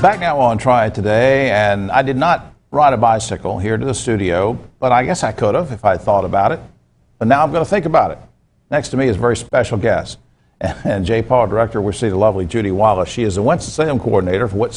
Back now on Triad today, and I did not ride a bicycle here to the studio, but I guess I could have if I thought about it. But now I'm going to think about it. Next to me is a very special guest. And J. Paul Director, we see the lovely Judi Wallace. She is the Winston-Salem coordinator for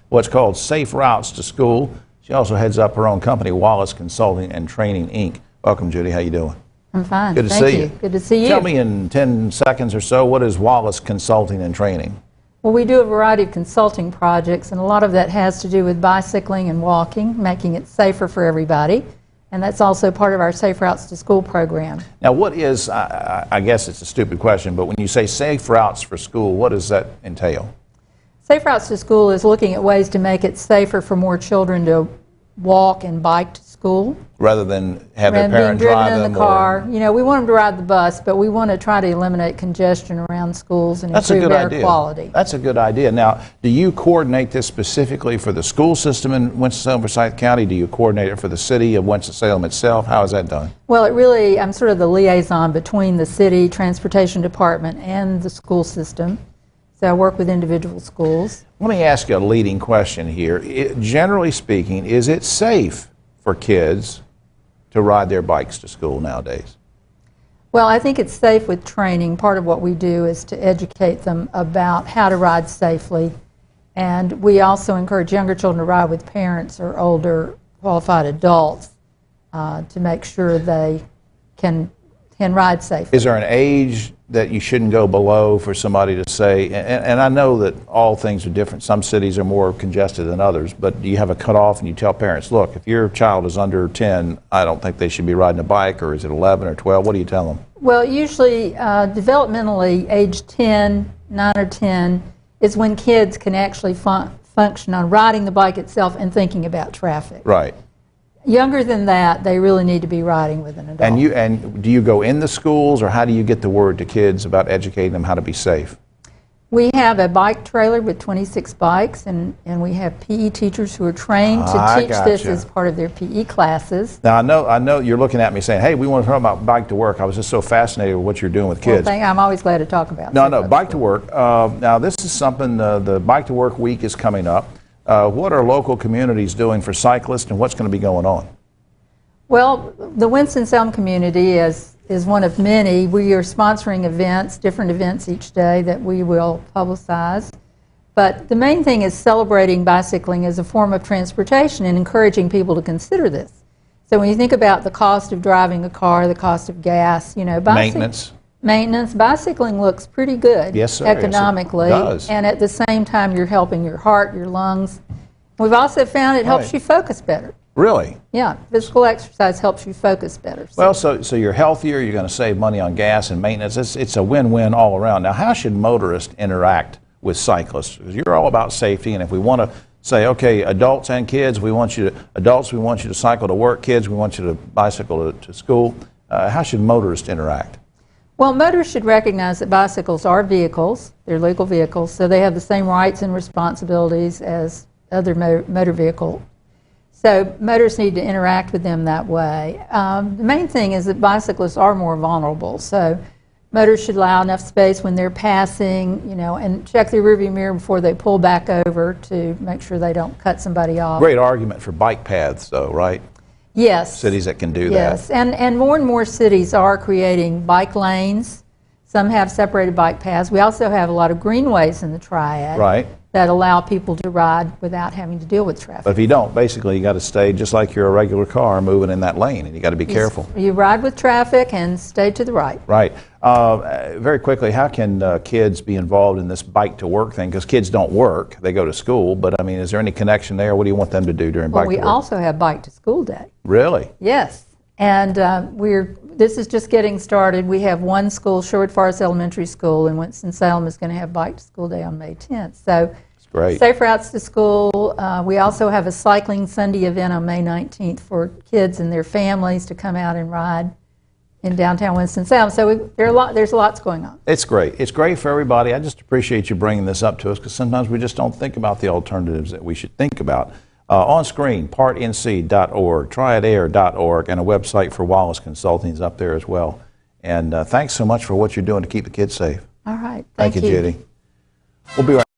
what's called Safe Routes to School. She also heads up her own company, Wallace Consulting and Training, Inc. Welcome, Judi. How you doing? I'm fine. Good to see you. Good to see you. Tell me in 10 seconds or so, what is Wallace Consulting and Training? Well, we do a variety of consulting projects, and a lot of that has to do with bicycling and walking, making it safer for everybody. And that's also part of our Safe Routes to School program. Now, what is, I guess it's a stupid question, but when you say Safe Routes for School, what does that entail? Safe Routes to School is looking at ways to make it safer for more children to walk and bike to school. Rather than have their parent drive them? In the car. You know, we want them to ride the bus, but we want to try to eliminate congestion around schools and improve air quality. That's a good idea. Now, do you coordinate this specifically for the school system in Winston-Salem, Forsyth County? Do you coordinate it for the city of Winston-Salem itself? How is that done? Well, I'm sort of the liaison between the city transportation department and the school system. So I work with individual schools. Let me ask you a leading question here. Generally speaking, is it safe for kids to ride their bikes to school nowadays? Well, I think it's safe with training. Part of what we do is to educate them about how to ride safely. And we also encourage younger children to ride with parents or older qualified adults to make sure they can ride safely. Is there an age that you shouldn't go below for somebody to say, and I know that all things are different, some cities are more congested than others, but do you have a cutoff and you tell parents, look, if your child is under 10, I don't think they should be riding a bike, or is it 11 or 12? What do you tell them? Well, usually developmentally age 10, 9 or 10 is when kids can actually function on riding the bike itself and thinking about traffic. Right. Younger than that, they really need to be riding with an adult. And do you go in the schools, or how do you get the word to kids about educating them how to be safe? We have a bike trailer with 26 bikes, and we have PE teachers who are trained to teach this as part of their PE classes. Now, I know you're looking at me saying, hey, we want to talk about bike to work. I was just so fascinated with what you're doing with kids. Well, I'm always glad to talk about it. No, bike to work. Now, this is something, the Bike to Work Week is coming up. What are local communities doing for cyclists, and what's going to be going on? Well, the Winston-Salem community is one of many. We are sponsoring events, different events each day that we will publicize. But the main thing is celebrating bicycling as a form of transportation and encouraging people to consider this. So when you think about the cost of driving a car, the cost of gas, you know, Maintenance, bicycling looks pretty good economically, yes, it does. And at the same time you're helping your heart, your lungs. We've also found it helps you focus better. Really? Yeah, physical exercise helps you focus better. Well, so you're healthier, you're going to save money on gas and maintenance. It's a win-win all around. Now, how should motorists interact with cyclists? Because you're all about safety, and if we want to say, okay, adults and kids, we want you to cycle to work, kids, we want you to bicycle to school. How should motorists interact? Well, motorists should recognize that bicycles are vehicles. They're legal vehicles, so they have the same rights and responsibilities as other motor vehicles. So motorists need to interact with them that way. The main thing is that bicyclists are more vulnerable, so motorists should allow enough space when they're passing, you know, and check their rearview mirror before they pull back over to make sure they don't cut somebody off. Great argument for bike paths, though, right? Yes. Cities that can do that. Yes, and more cities are creating bike lanes. Some have separated bike paths. We also have a lot of greenways in the Triad that allow people to ride without having to deal with traffic. But if you don't, basically you got to stay just like you're a regular car moving in that lane, and you got to be careful. You ride with traffic and stay to the right. Right. Very quickly, how can kids be involved in this bike to work thing? Because kids don't work, they go to school, but I mean, is there any connection there? What do you want them to do during bike to work? We also have Bike to School Day. Really? Yes. And this is just getting started. We have one school, Sherwood Forest Elementary School in Winston-Salem, is going to have Bike to School Day on May 10th. So, great. Safe Routes to School. We also have a Cycling Sunday event on May 19th for kids and their families to come out and ride in downtown Winston-Salem. So there's lots going on. It's great. It's great for everybody. I just appreciate you bringing this up to us, because sometimes we just don't think about the alternatives that we should think about. On screen, partnc.org, triadair.org, and a website for Wallace Consulting is up there as well. And thanks so much for what you're doing to keep the kids safe. All right. Thank you, Judi. We'll be right